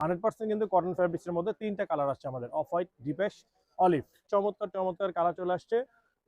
100% কিন্তু কটন ফ্যাব্রিক্সের মধ্যে তিনটা কালার আসছে আমাদের, অফ হোয়াইট, ডিপেশ, অলিভ। চমৎকার চমৎকার কালার চলে আসছে,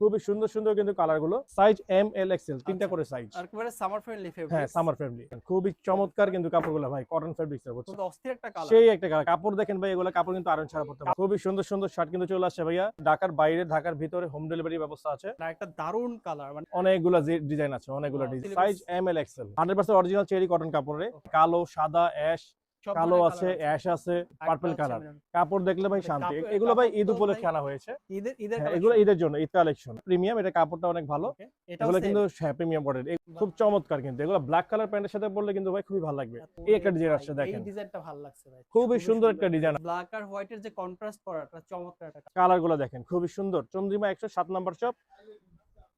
খুবই সুন্দর সুন্দর কিন্তু কালারগুলো। সাইজ এম, এল, এক্সেল তিনটা করে সাইজ। আর একেবারে সামার ফ্রেন্ডলি হ্যাঁ, ফেব্রিক্স। সামার ফ্রেন্ডলি, খুবই চমৎকার কিন্তু কাপড়গুলো ভাই, কটন ফ্যাব্রিক্সের বুঝছেন, তো অস্থির একটা কালার। সেই একটা কালার। কাপড় দেখেন ভাই, এগুলো কাপড় কিন্তু আয়রন ছাড়া পড়তে পারে। খুবই সুন্দর সুন্দর শার্ট কিন্তু চলে আসছে ভাইয়া, ঢাকার বাইরে ঢাকার ভিতরে হোম ডেলিভারি ব্যবস্থা আছে। না একটা দারুন কালার, মানে অনেকগুলো ডিজাইন আছে, অনেকগুলো design. Size M, L, Excel, 100% original cherry cotton কাপড়ে, কালো, সাদা, অ্যাশ, সব কালো ধরনের আছে, কালার অ্যাশ আছে, পার্পল কালার। কাপড় দেখলে ভাই শান্তি। কাপড়- এগুলো ভাই ঈদ কাপড় তো উপলক্ষে ভাই আনা হয়েছে। ঈদের হ্যাঁ, এগুলো ঈদের জন্য, ঈদ কালেকশন, প্রিমিয়াম। এটা কাপড়টা অনেক ভালো। এটাও এগুলো সেম। কিন্তু প্রিমিয়াম কোয়ালিটি, খুব চমৎকার। কিন্তু এগুলো ব্ল্যাক কালার প্যান্টের সাথে পরলে কিন্তু ভাই খুবই ভালো লাগবে। এই একটা ডিজাইন আসছে এই দেখেন, ডিজাইনটা ভালো লাগছে ভাই, খুবই সুন্দর একটা ডিজাইন। ব্ল্যাক আর হোয়াইটের যে কন্ট্রাস্ট করাটা চমৎকার একটা কালার গুলো দেখেন, খুবই সুন্দর। চন্দ্রিমা 107 নাম্বার শপ,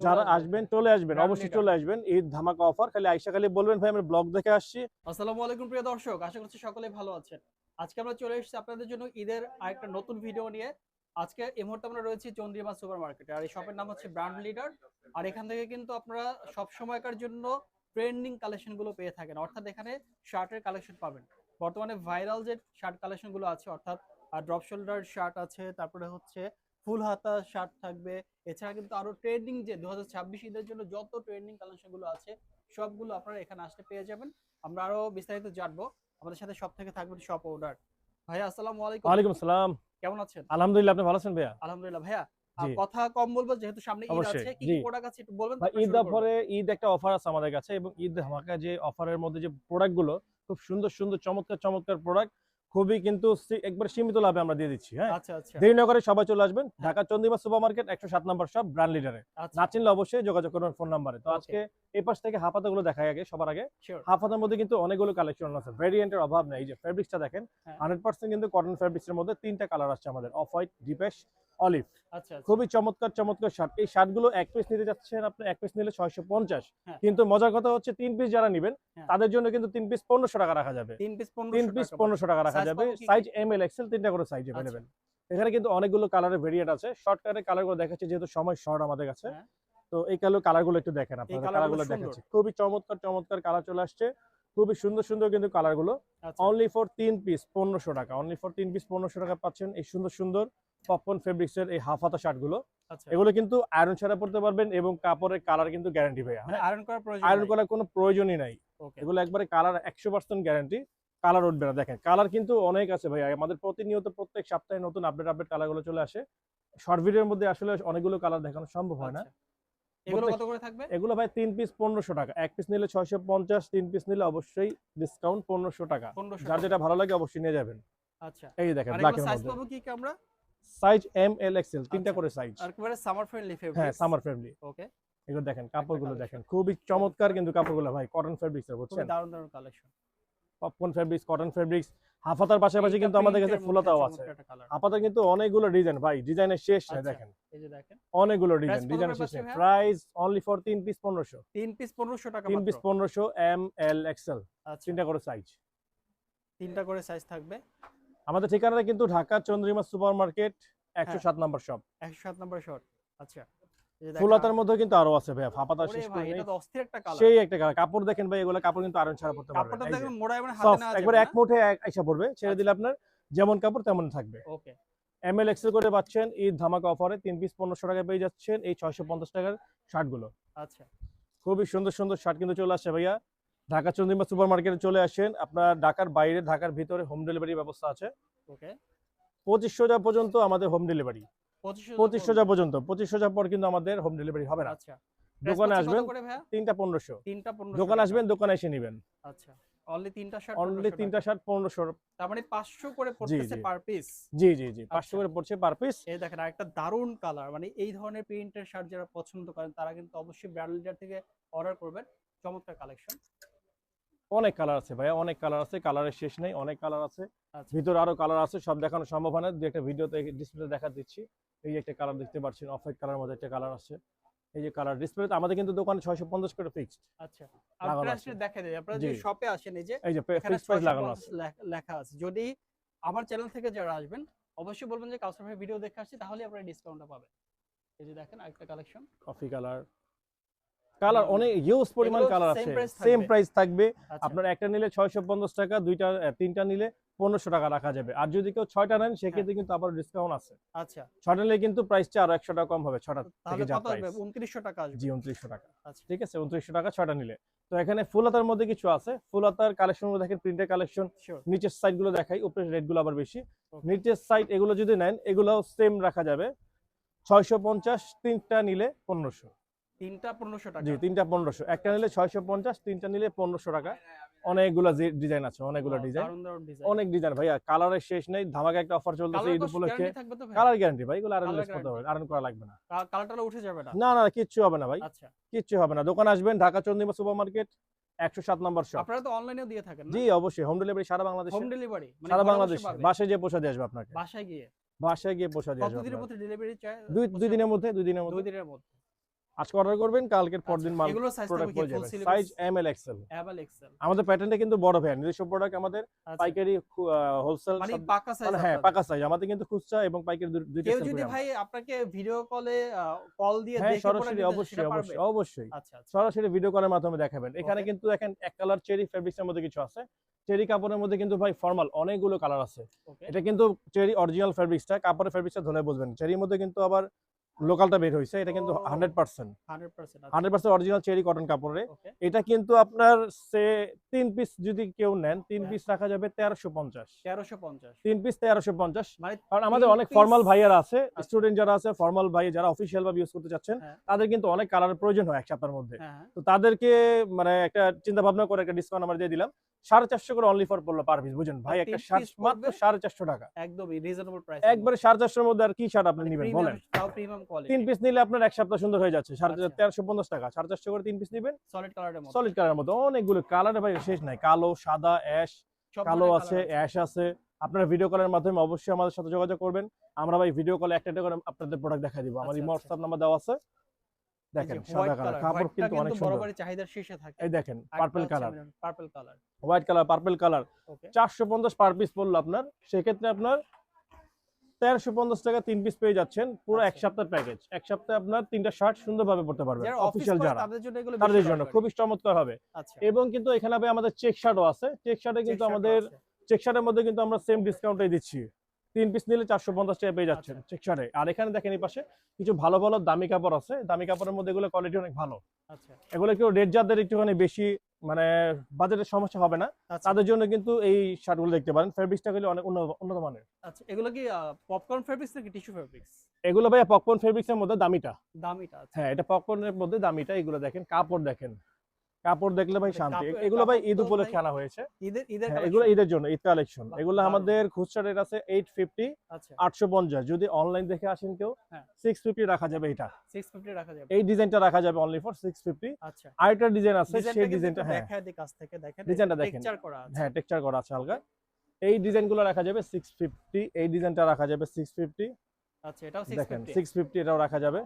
যারা আসবেন চলে আসবেন, Brand অবশ্যই leader। চলে আসবেন। ঈদ ধামাকা অফার, খালি আইসা খালি বলবেন ভাই আমি ব্লগ দেখে আসছি। আসসালামু আলাইকুম প্রিয় দর্শক, আশা করছি সকলেই ভালো আছেন। আজকে আমরা চলে এসেছি আপনাদের জন্য ঈদের আরেকটা নতুন ভিডিও নিয়ে। আজকে এই মুহূর্তে আমরা রয়েছি চন্দ্রিমা সুপার মার্কেটে, আর এই শপের নাম হচ্ছে ব্র্যান্ড লিডার। আর এখান থেকে কিন্তু আপনারা সব সময়কার জন্য ট্রেন্ডিং কালেকশন গুলো পেয়ে থাকেন, অর্থাৎ এখানে শার্টের কালেকশন পাবেন। বর্তমানে ভাইরাল যে শার্ট কালেকশন গুলো আছে, অর্থাৎ ড্রপ শোল্ডার শার্ট আছে, তারপরে হচ্ছে ফুল হাতা শার্ট থাকবে। এছাড়া কিন্তু আরো ট্রেন্ডিং যে 2026 ঈদের জন্য যত ট্রেন্ডিং কালেকশন গুলো আছে সবগুলো আপনারা এখানে আসলে পেয়ে যাবেন। আমরা আরো বিস্তারিত জানবো। আমাদের সাথে সব থেকে থাকবেন শপ ওনার ভাইয়া। আসসালামু আলাইকুম। ওয়ালাইকুম আসসালাম। কেমন আছেন? আলহামদুলিল্লাহ, আপনি ভালো আছেন ভাইয়া? আলহামদুলিল্লাহ ভাইয়া। জি, কথা কম বলবো যেহেতু সামনে ঈদ অবশ্যই। আছে, কি জি কি প্রোডাক্ট আছে একটু বলবেন, ভাই, তারপরে ঈদ শুরু করব। অফারে, ঈদ একটা অফার আছে আমাদের কাছে, এবং ঈদ ধামাকা যে অফারের মধ্যে যে প্রোডাক্ট গুলো, খুব সুন্দর সুন্দর চমৎকার চমৎকার প্রোডাক্ট, খুবই কিন্তু একবার সীমিত লাভে আমরা দিয়ে দিচ্ছি। হ্যাঁ, আচ্ছা আচ্ছা দেরি না করে সবাই চলে আসবেন। হ্যাঁ। Dhaka Chandrima super market 107 number shop, brand লিডারে। আচ্ছা না চিনলে অবশ্যই যোগাযোগ করবেন ফোন নাম্বারে। তো Okay. আজকে এই পাশ থেকে হাফাতা গুলো দেখাই আগে, সবার আগে। শিওর। হাফাতার মধ্যে কিন্তু অনেকগুলো কালেকশন আছে, ভেরিয়েন্টের অভাব নেই। এই যে ফেব্রিক্সটা দেখেন, হ্যাঁ। 100% কিন্তু কটন ফেব্রিক্সের মধ্যে তিনটা কালার আসছে আমাদের, অফ হোয়াইট, ডিপেশ, অলিভ। আচ্ছা আচ্ছা খুবই চমৎকার চমৎকার শার্ট। এই শার্টগুলো এক পিস নিতে যাচ্ছেন আপনি, এক পিস নিলে 650। হ্যাঁ। কিন্তু মজার কথা হচ্ছে 3 পিস যারা নেবেন হ্যাঁ। তাদের জন্য কিন্তু 3 পিস 1500 টাকা রাখা যাবে। 3 পিস 3 পিস 1500 টাকা রাখা Size যাবে। পাবো কি কি? সাইজ এম, এল, এক্সেল তিনটা করে সাইজ আচ্ছা। अवेलेबल। এখানে কিন্তু অনেকগুলো কালারের ভেরিয়েন্ট আছে। শর্ট কালারের কালারগুলো দেখাচ্ছি যেহেতু সময় শর্ট আমাদের কাছে। হ্যাঁ। তো এই কালারগুলো একটু দেখেন, আপনারা কালারগুলো কালারগুলো সুন্দর। দেখাচ্ছি। খুবই চমৎকার চমৎকার কালার চলে আসছে, খুবই সুন্দর সুন্দর কিন্তু কালারগুলো। আচ্ছা অনলি ফর 3 পিস 1500 টাকা, অনলি ফর 3 পিস 1500 টাকা পাচ্ছেন এই সুন্দর সুন্দর পপকর্ন ফেব্রিক্সের এই হাফ হাতা শার্টগুলো। আচ্ছা। এগুলো কিন্তু আয়রন ছাড়া পড়তে পারবেন, এবং কাপড়ের কালার কিন্তু গ্যারান্টি ভাইয়া। মানে আয়রন করার প্রয়োজন আয়রন নাই। করার কোনো প্রয়োজনই নাই। ওকে। এগুলো একবারে কালার 100% গ্যারান্টি, কালার উঠবে না। দেখেন কালার কিন্তু অনেক আছে ভাইয়া, আমাদের প্রতিনিয়ত প্রত্যেক সপ্তাহে নতুন আপডেট কালারগুলো চলে আসে। শর্ট ভিডিওর মধ্যে আসলে অনেকগুলো কালার দেখানো সম্ভব হয় না। আচ্ছা। এগুলো কত করে থাকবে? এগুলো ভাই 3 পিস 1500 টাকা, এক পিস নিলে 650, 3 পিস নিলে অবশ্যই ডিসকাউন্ট 1500 টাকা। 1500 যার যেটা ভালো লাগে অবশ্যই নিয়ে যাবেন। আচ্ছা। এই যে দেখেন আর ব্ল্যাক এগুলো এর সাইজ মধ্যে, পাবো কি কি আমরা? সাইজ এম, এল, এক্সেল তিনটা আচ্ছা। করে সাইজ। আর একেবারে সামার ফ্রেন্ডলি হ্যাঁ, ফেব্রিক্স। Summer friendly. ওকে। এগুলো দেখেন, কাপড়গুলো collection। দেখেন, খুবই চমৎকার কিন্তু কাপড়গুলো ভাই, কটন ফেব্রিক্স এর খুবই বুঝছেন, দারুণ দারুণ collection. Popcorn fabrics, cotton fabrics. হাফাতার পাশাপাশি কিন্তু আমাদের কাছে ফুলাতাও আছে। হাফাতার কিন্তু অনেকগুলো ডিজাইন ভাই, ডিজাইনের শেষ নেই। আচ্ছা। দেখেন এই যে দেখেন অনেকগুলো Price কত ডিজাইনের করে শেষ পাচ্ছি নেই। ভাইয়া? Price only for 3 piece 1500। 3 piece 1500 টাকা 3 মাত্র। পিস 1500, এম, এল, এক্সেল আচ্ছা। তিনটা করে সাইজ। তিনটা করে সাইজ থাকবে। আমাদের ঠিকানাটা কিন্তু ঢাকা চন্দ্রিমা সুপার মার্কেট হ্যাঁ। 107 নম্বর শপ। 107 নম্বর শট। আচ্ছা। এই যে দেখেন ফুলাতার মধ্যে কিন্তু আরো আছে ভাই, হাফাতা ওরে শেষ ভাই, করে নেই। এটা তো অস্থির একটা কালার। সেই একটা কালার। কাপড় দেখেন ভাই, এগুলো কাপড় কিন্তু আয়রন ছাড়া পড়তে পারবেন। কাপড়টা এই যে দেখেন মোড়ায় মানে হাতে সফট, নেওয়া একবারে যাবে এক না? মুঠে আইসা পড়বে, ছেড়ে আচ্ছা। দিলে আপনার যেমন কাপড় তেমন থাকবে। ওকে। এম, এল, এক্সেল করে পাচ্ছেন ঈদ ধামাকা অফারে 3 পিস 1500 টাকায় পেয়ে যাচ্ছেন এই 650 টাকার শার্টগুলো। আচ্ছা। খুবই সুন্দর সুন্দর শার্ট কিন্তু চলে আসছে ভাইয়া। ঢাকা চন্দ্রিমা সুপার মার্কেটে চলে আসেন। আপনার ঢাকার বাইরে ঢাকার ভিতরে হোম ডেলিভারি ব্যবস্থা আছে। ওকে। 2500 পর্যন্ত আমাদের হোম ডেলিভারি। 2500 পর্যন্ত, 2500 পর কিন্তু আমাদের হোম ডেলিভারি হবে না। আচ্ছা। দোকানে আসবেন, কত করে ভাইয়া? তিনটা 1500। তিনটা 1500 দোকানে টাকা। আসবেন, দোকানে এসে নেবেন। আচ্ছা। অনলি তিনটা শার্ট অনলি 1500 তিনটা টাকা। শার্ট 1500। তার মানে 500 করে জি পড়তেছে জি পার পিস। জি জি জি 500 আচ্ছা। করে পড়ছে পার পিস। এই দেখেন আরেকটা দারুণ কালার, মানে এই ধরনের প্রিন্টের শার্ট যারা পছন্দ করেন তারা কিন্তু অবশ্যই ব্র্যান্ড লিডার থেকে অর্ডার করবেন। চমৎকার কালেকশন। অনেক কালার আছে ভাইয়া, অনেক কালার আছে, কালারের শেষ নেই, অনেক কালার আছে। আচ্ছা। ভিতরে আরো কালার আছে, সব দেখানো সম্ভব হয় না। দুই একটা ভিডিওতে ডিসপ্লে দেখা দিচ্ছি। এই যে একটা কালার দেখতে পাচ্ছেন, অফ হোয়াইট কালার মধ্যে একটা কালার আছে। এই যে কালার ডিসপ্লেতে আমাদের কিন্তু দোকানে 650 করে ফিক্সড আচ্ছা। লাগানো আপনারা আছে। আসলে দেখা যায়, আপনারা জি, যদি শপে আসেন এই যে এই যে এখানে ফিক্সড প্রাইস লাগানো আছে। 650 লেখা আছে। যদি আমার চ্যানেল থেকে যারা আসবেন অবশ্যই বলবেন যে কাউসার ভাই ভিডিও দেখে আসছি, তাহলে আপনারা ডিসকাউন্টটা পাবেন। এই যে দেখেন আরেকটা কালেকশন। কফি কালার, কালার অনেক হিউজ পরিমাণ এগুলো কালার same আছে। price সেম থাকবে? প্রাইস থাকবে। আচ্ছা। আপনার একটা নিলে 650 টাকা, দুইটা তিনটা নিলে 1500 টাকা রাখা যাবে। আর যদি কেউ 6টা নেন সেক্ষেত্রে কিন্তু আবার ডিসকাউন্ট আছে। আচ্ছা 6টা নিলে কিন্তু প্রাইসটা আরো 100 টাকা কম হবে 6টা তাহলে থেকে যা কত আসবে? প্রাইস। 2900 টাকা আসবে। জি 2900 টাকা। আচ্ছা ঠিক আছে 2900 টাকা 6টা নিলে। তো এখানে ফুল হাতার মধ্যে কিছু আছে। ফুল হাতার কালেকশন গুলো দেখেন, প্রিন্টের কালেকশন। শিওর। নিচের সাইড গুলো দেখাই, উপরের রেট গুলো আবার বেশি। Okay. নিচের সাইড এগুলো যদি নেন এগুলোও সেম রাখা যাবে 650, তিনটা নিলে 1500। তিনটা 1500 টাকা। জি তিনটা 1500, একটা নিলে 650, তিনটা নিলে 1500 টাকা। অনেকগুলো ডিজাইন আছে, অনেকগুলো Wow, ডিজাইন, দারুণ দারুণ ডিজাইন। অনেক ডিজাইন ভাইয়া, কালারের শেষ নেই। ধামাকা একটা অফার চলতেছে কালার ঈদ তো উপলক্ষে। গ্যারান্টি থাকবে তো ভাই? কালার গ্যারান্টি ভাই, এগুলো আয়রন Color লেস করতে হবে, guarantee। আয়রন করা লাগবে না। কালারটা উঠে যাবে না? না না কিচ্ছু হবে না ভাই, আচ্ছা কিচ্ছু হবে না। দোকান আসবেন ঢাকা চন্দ্রিমা সুপার মার্কেট 107 নম্বর শপ। আপনারা তো অনলাইনেও দিয়ে থাকেন না? জি অবশ্যই, হোম ডেলিভারি সারা বাংলাদেশে। হোম ডেলিভারি মানে সারা ঘরে বসে বাংলাদেশে পাবে? বাসায় যেয়ে পৌঁছে দিয়ে আসবে আপনাকে। বাসায় গিয়ে? বাসায় গিয়ে পৌঁছে দিয়ে আসবে কতদিনের আপনাকে। মধ্যে ডেলিভারি চাই? দুই দিনের মধ্যে, 2 দিনের 2 মধ্যে। দিনের মধ্যে। আজকে অর্ডার করবেন, কালকের পরদিন মাল এগুলো সাইজ থাকবে প্রোডাক্ট কি পৌঁছে ফুল যাবে। Sleeve? Size M L XL. ML XL. আমাদের প্যাটার্নটা কিন্তু বড় ভাই, নিজস্ব প্রোডাক্ট আমাদের, আচ্ছা পাইকারি হোলসেল মানে পাকা সাইজ মানে হ্যাঁ আপনাদের। পাকা সাইজ আমাদের, কিন্তু খুচরা এবং পাইকারি দুইটা কেউ সেল যদি করি আমরা। ভাই আপনাকে ভিডিও কলে কল দিয়ে হ্যাঁ দেখে প্রোডাক্ট সরাসরি নিতে অবশ্যই সেটা পারবে? অবশ্যই অবশ্যই আচ্ছা আচ্ছা সরাসরি ভিডিও কলের মাধ্যমে দেখাবেন। এখানে Okay. কিন্তু দেখেন এক কালার চেরি ফেব্রিক্সের মধ্যে কিছু আছে। চেরি কাপড়ের মধ্যে কিন্তু ভাই ফর্মাল অনেকগুলো কালার আছে। ওকে এটা কিন্তু চেরি অরিজিনাল ফেব্রিক্সটা, কাপড়ের ফেব্রিক্সটা ধরে বুঝবেন। চেরির মধ্যে কিন্তু আবার লোকালটা বের হইছে, এটা কিন্তু ও। 100% 100% আচ্ছা 100% অরিজিনাল চেরি কটন কাপড়ে। ওকে এটা কিন্তু আপনার সে 3 পিস যদি কেউ নেন, 3 হ্যাঁ। পিস রাখা যাবে 1350। 1350 3 পিস 1350। মানে কারণ আমাদের 3 অনেক piece- ফর্মাল ভাইয়ারা আছে, আচ্ছা। স্টুডেন্ট যারা আছে, ফর্মাল ভাই যারা অফিসিয়াল ভাবে ইউজ করতে চাচ্ছেন, হ্যাঁ তাদের কিন্তু অনেক কালারের প্রয়োজন হয় এক সপ্তাহের মধ্যে। হ্যাঁ হ্যাঁ। তো তাদেরকে মানে একটা চিন্তা ভাবনা করে একটা ডিসকাউন্ট আমরা দিয়ে দিলাম 450 করে অনলি ফর পড়লো পার পিস। বুঝেন ভাই, আর একটা 3 শার্ট piece মাত্র পড়বে? 450 টাকা। একদমই রিজনেবল প্রাইস একবারে 450 এর মধ্যে আর কি শার্ট আপনি মানে নেবেন প্রিমিয়াম বলেন? তাও প্রিমিয়াম কোয়ালিটি 3 পিস নিলে আপনার এক সপ্তাহ সুন্দর হয়ে যাচ্ছে। আচ্ছা। 1350 টাকা, 450 করে 3 পিস নেবেন, সলিড কালারের মধ্যে সলিড কালারের মধ্যে। অনেকগুলো কালারে ভাই শেষ নাই, কালো, সাদা, অ্যাশ, সব কালো ধরনের আছে, colour অ্যাশ আছে। আপনারা ভিডিও কলের মাধ্যমে অবশ্যই আমাদের সাথে যোগাযোগ করবেন। আমরা ভাই ভিডিও কলে একটা একটা করে আপনাদের প্রোডাক্ট দেখাই দিব। আমার আচ্ছা, ইমো আচ্ছা। হোয়াটসঅ্যাপ নাম্বার দেওয়া আছে। দেখেন সাদা কালার, কাপড় কিন্তু অনেক সুন্দর। বরাবরই চাহিদার শীর্ষে থাকে এই দেখেন purple colour, purple colour white colour, purple colour. Okay 450 per piece পড়লো আপনার, সেক্ষেত্রে আপনার 1350 টাকা 3 পিস পেয়ে যাচ্ছেন। পুরো এক আচ্ছা। সপ্তাহের প্যাকেজ। এক সপ্তাহে আপনার 3টা শার্ট সুন্দরভাবে পড়তে পারবেন যারা অফিস অফিসিয়াল করে যারা, তাদের জন্য এগুলো তাদের বেশি জন্য দরকারি। খুবই চমৎকার হবে। আচ্ছা এবং কিন্তু এখানে ভাই আমাদের চেক শার্টও আছে। চেক শার্টে কিন্তু Check shirt ও আমাদের আছে। চেক শার্টের মধ্যে কিন্তু আমরা সেম ডিসকাউন্টে দিচ্ছি। 3 পিস নিলে 450 টাকা পেয়ে যাচ্ছেন আচ্ছা। চেক শার্টে। আর এখানে দেখেন এই পাশে কিছু ভালো ভালো দামি কাপড় আছে। দামি কাপড়ের মধ্যে এগুলো কোয়ালিটি অনেক ভালো। আচ্ছা এগুলো কেউ রেড যাদের একটুখানি বেশি মানে বাজেটের সমস্যা হবে না, আচ্ছা তাদের জন্য কিন্তু এই শার্টগুলো দেখতে পারেন। ফেব্রিক্সটা গুলো অনেক উন্নত মানের। আচ্ছা এগুলো কি পপকর্ন ফেব্রিক্স নাকি টিস্যু ফেব্রিক্স? এগুলো ভাই পপকর্ন ফেব্রিক্সের মধ্যে দামিটা। দামিটা আছে হ্যাঁ এটা পপকর্নের মধ্যে দামিটা। এগুলো দেখেন কাপড়, দেখেন কাপড় দেখলে ভাই মানে শান্তি। কাপড়- এগুলো ভাই কাপড় ঈদ তো উপলক্ষে ভাই আনা হয়েছে। ঈদের হ্যাঁ, এগুলো collection? ঈদের জন্য, ঈদ কালেকশন। বাহ, এগুলো দারুণ। আমাদের খুচরা রেট আছে 850, আচ্ছা 850। যদি অনলাইন দেখে আসেন কেউ হ্যাঁ। 650 রাখা যাবে। এটা 650 রাখা যাবে এই ডিজাইনটা রাখা যাবে অনলি ফর 650। আচ্ছা আরেকটা ডিজাইন আছে, ডিজাইনটা সেই কিন্তু ডিজাইনটা একটু হ্যাঁ দেখায় দিই কাছ থেকে দেখেন ডিজাইনটা দেখেন। টেক্সচার করা আছে হ্যাঁ টেক্সচার করা আছে হালকা। এই ডিজাইনগুলো রাখা যাবে 650। এই ডিজাইনটা রাখা যাবে 650। আচ্ছা এটাও দেখেন 650 650 এটাও রাখা যাবে।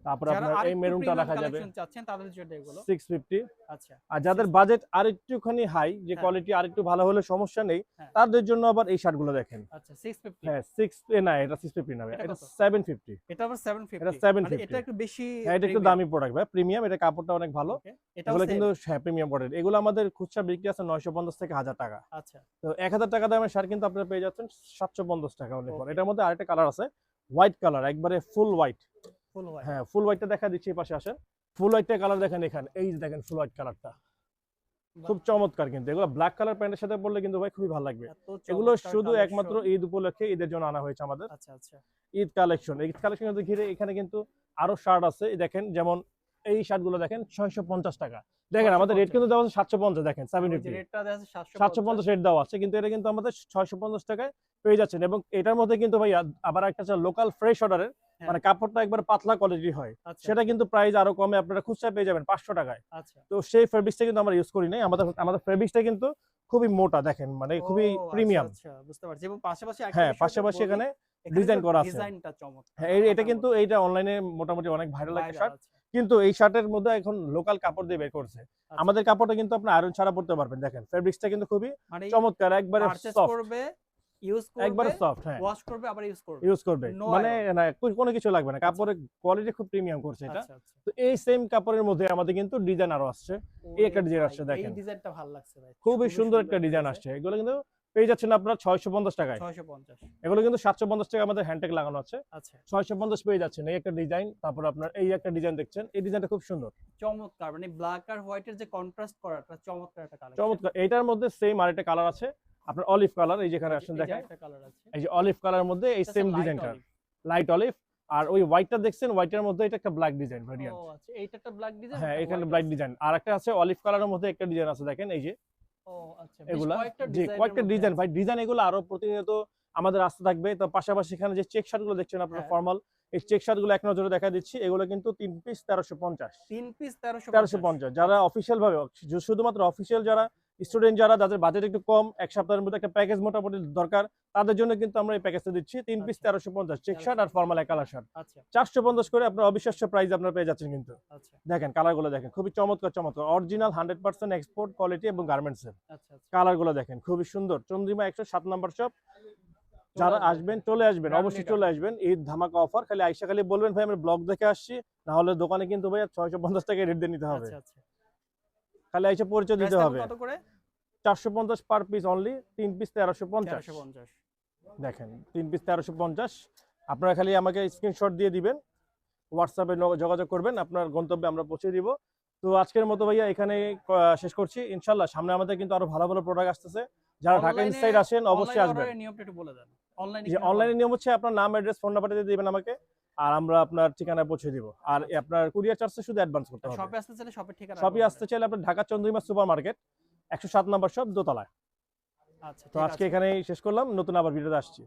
তারপর যারা আপনার এই আরেকটু মেরুনটা প্রিমিয়াম রাখা যাবে কালেকশন চাচ্ছেন তাদের জন্য এগুলো 650। আচ্ছা আর যাদের বাজেট আরেকটুখানি হাই, যে হ্যাঁ। কোয়ালিটি আরেকটু ভালো হলে সমস্যা নেই, হ্যাঁ। তাদের জন্য আবার এই শার্টগুলো দেখেন। আচ্ছা 650 হ্যাঁ 6 না এটা 650 না, এটা এটা কত? 750। এটা আবার 750 এটা মানে 750 এটা একটু বেশি হ্যাঁ এটা একটু premium। দামি প্রোডাক্ট ভাই, প্রিমিয়াম। এটা কাপড়টা অনেক ভালো। Okay, এটাও এগুলো same? কিন্তু হ্যাঁ প্রিমিয়াম প্রোডাক্ট। এগুলো আমাদের খুচরা বিক্রি আছে 950 থেকে 1000 টাকা। আচ্ছা তো 1000 টাকা দামের শার্ট কিন্তু আপনারা পেয়ে যাচ্ছেন 750 টাকা অনলি ফর। Okay. এটার মধ্যে আরেকটা কালার আছে, হোয়াইট কালার, একবারে ফুল হোয়াইট। ফুল হোয়াইট হ্যাঁ ফুল হোয়াইটটা দেখা দিচ্ছি, এই পাশে আসেন। ফুল হোয়াইটটা কালার দেখেন এখানে, এই যে দেখেন ফুল হোয়াইট কালারটা খুব চমৎকার। কিন্তু এগুলো ব্ল্যাক কালার প্যান্টের সাথে পরলে কিন্তু ভাই খুবই ভালো লাগবে। এগুলো শুধু একমাত্র ঈদ উপলক্ষে, ঈদের জন্য আনা হয়েছে আমাদের আচ্ছা আচ্ছা ঈদ কালেকশন। ঈদ কালেকশন ঘিরে এখানে কিন্তু আরো শার্ট আছে। এই দেখেন যেমন এই শার্টগুলো দেখেন 650 টাকা। দেখেন আমাদের রেট কিন্তু দেওয়া আছে 750। দেখেন ওই যে 750 রেটটা দেওয়া আছে 750 রেট দেওয়া আছে, কিন্তু এটা কিন্তু আমাদের 650 টাকায় পেয়ে যাচ্ছেন। এবং এটার মধ্যে কিন্তু ভাই আবার একটা লোকাল ফ্রেশ অর্ডারের হ্যাঁ। মানে কাপড়টা একবার পাতলা কোয়ালিটি হয়, আচ্ছা সেটা কিন্তু প্রাইস আরো কমে আপনারা খুচরা পেয়ে যাবেন 500 টাকায়। আচ্ছা তো সেই ফেব্রিক্সটা কিন্তু আমরা ইউজ করি নাই। আমাদের ফেব্রিক্সটা কিন্তু খুবই মোটা, দেখেন মানে খুবই ও, আচ্ছা, প্রিমিয়াম। আচ্ছা বুঝতে পারছি। এবং পাশাপাশি একটা হ্যাঁ বিষয় পাশাপাশি বলি, এখানে এখানে ডিজাইন যে করা আছে। ডিজাইনটা চমৎকার হ্যাঁ এটা কিন্তু এইটা অনলাইনে মোটামুটি অনেক ভাইরাল একটা viral শার্ট। আছে। কিন্তু এই শার্টের মধ্যে এখন লোকাল কাপড় দিয়ে বের করছে। আচ্ছা, আমাদের কাপড়টা কিন্তু আপনি আয়রন ছাড়া পরতে পারবেন। দেখেন ফেব্রিক্সটা কিন্তু খুবই মানে চমৎকার, একবারে পারচেজ সফট, করবে ইউজ একবারে করবে সফট। হ্যাঁ ওয়াশ করবে আবার ইউজ করবে ইউজ করবে No মানে iron। না কোনো কিছু লাগবে না। কাপড়ের কোয়ালিটি খুব প্রিমিয়াম করছে এটা। আচ্ছা আচ্ছা তো এই সেম কাপড়ের মধ্যে আমাদের কিন্তু ডিজাইন আরো আসছে। এই একটা ওরে ডিজাইন ভাই, আসছে এই দেখেন, ডিজাইনটা ভালো লাগছে ভাই খুবই সুন্দর একটা ডিজাইন আসছে। এগুলো কিন্তু পেয়ে যাচ্ছেন আপনারা 650 টাকায়। 650। এগুলো কিন্তু 750 টাকা আমাদের হ্যান্ডটেক লাগানো আছে। আচ্ছা 650 পেয়ে যাচ্ছেন। এই একটা ডিজাইন, তারপর আপনার এই একটা ডিজাইন দেখছেন, এই ডিজাইনটা খুব সুন্দর চমৎকার, মানে ব্ল্যাক আর হোয়াইটের যে কন্ট্রাস্ট করাটা চমৎকার একটা কালার। চমৎকার। এইটার মধ্যে সেম আরেকটা কালার আছে আপনার অলিভ কালার, এই যেখানে আসেন দেখেন একটা কালার আছে, এই যে অলিভ কালারের মধ্যে এই এটা সেম হচ্ছে light ডিজাইনটা olive। Light olive. আর ওই হোয়াইটটা দেখছেন, হোয়াইটের মধ্যে এটা একটা ব্ল্যাক ডিজাইন ভেরিয়েন্ট। ও আচ্ছা, এইটা একটা ব্ল্যাক ডিজাইন, হ্যাঁ এখানে ব্ল্যাক ডিজাইন, আর একটা আছে অলিভ কালারের মধ্যে একটা ডিজাইন আছে দেখেন এই যে ও আচ্ছা, বেশ এগুলা। কয়েকটা যে ডিজাইনের কয়েকটা মধ্যে ডিজাইন আছে। ভাই, ডিজাইন এগুলো আরো প্রতিনিয়ত আমাদের আসতে থাকবে। তো পাশাপাশি এখানে যে চেক শার্ট গুলো দেখছেন আপনারা হ্যাঁ। ফর্মাল, এই চেক শার্ট গুলো এক নজরে দেখা দিচ্ছি। এগুলো কিন্তু 3 পিস 1350। 3 পিস 1350। 1350 যারা অফিসিয়াল ভাবে, শুধুমাত্র অফিসিয়াল যারা স্টুডেন্ট, যারা যাদের বাজেট একটু কম, এক সপ্তাহের মধ্যে একটা প্যাকেজ মোটামুটি দরকার, তাদের জন্য কিন্তু আমরা এই প্যাকেজটা দিচ্ছি 3 পিস আচ্ছা। 1350 চেক শার্ট আর ফর্মাল এক কালার শার্ট আচ্ছা 450 করে আপনার অবিশ্বাস্য প্রাইস আপনারা পেয়ে যাচ্ছেন। কিন্তু আচ্ছা দেখেন কালারগুলো দেখেন খুবই চমৎকার চমৎকার, অরিজিনাল 100% এক্সপোর্ট কোয়ালিটি এবং গার্মেন্টস এর আচ্ছা আচ্ছা। কালারগুলো দেখেন খুবই সুন্দর। চন্দ্রিমা 107 নাম্বার শপ, যারা আসবেন চলে আসবেন, Brand অবশ্যই leader। চলে আসবেন। ঈদ ধামাকা অফার, খালি আইসা খালি বলবেন ভাই আমরা ব্লগ দেখে আসছি, না হলে দোকানে কিন্তু ভাই 650 টাকা রেট দিয়ে নিতে হবে। আচ্ছা আচ্ছা। খালি আইসা পরিচয় প্রাইস দিতে হবে। কত করে? 450 পার পিস অনলি, 3 পিস 1350। 1350। দেখেন 3 পিস 1350। আপনারা খালি আমাকে স্ক্রিনশট দিয়ে দিবেন, হোয়াটসঅ্যাপে যোগাযোগ করবেন, আপনার গন্তব্যে আমরা পৌঁছে দিব। তো আজকের মতো ভাইয়া এখানে শেষ করছি। ইনশাল্লাহ সামনে আমাদের কিন্তু আরো ভালো ভালো প্রোডাক্ট আসতেছে। যারা ঢাকা Online-এ- ইনসাইড আসেন অবশ্যই online আসবেন। order-এর নিয়মটা একটু বলে দেন। অনলাইনে যে অনলাইনে নিয়ম হচ্ছে আপনার নাম, অ্যাড্রেস, ফোন নাম্বার দিয়ে দিবেন আমাকে, আর আমরা আপনার ঠিকানায় পৌঁছে দিব। আর আপনার কুরিয়ার চার্জটা শুধু অ্যাডভান্স করতে হবে। শপে আসতে চাইলে শপের ঠিকানা শপে আসতে চাইলে আপনার Dhaka Chandrima super market 107 number shop, দোতলায়। আচ্ছা তো ঠিক আজকে আছে। এখানেই শেষ করলাম, নতুন আবার ভিডিওতে আসছি।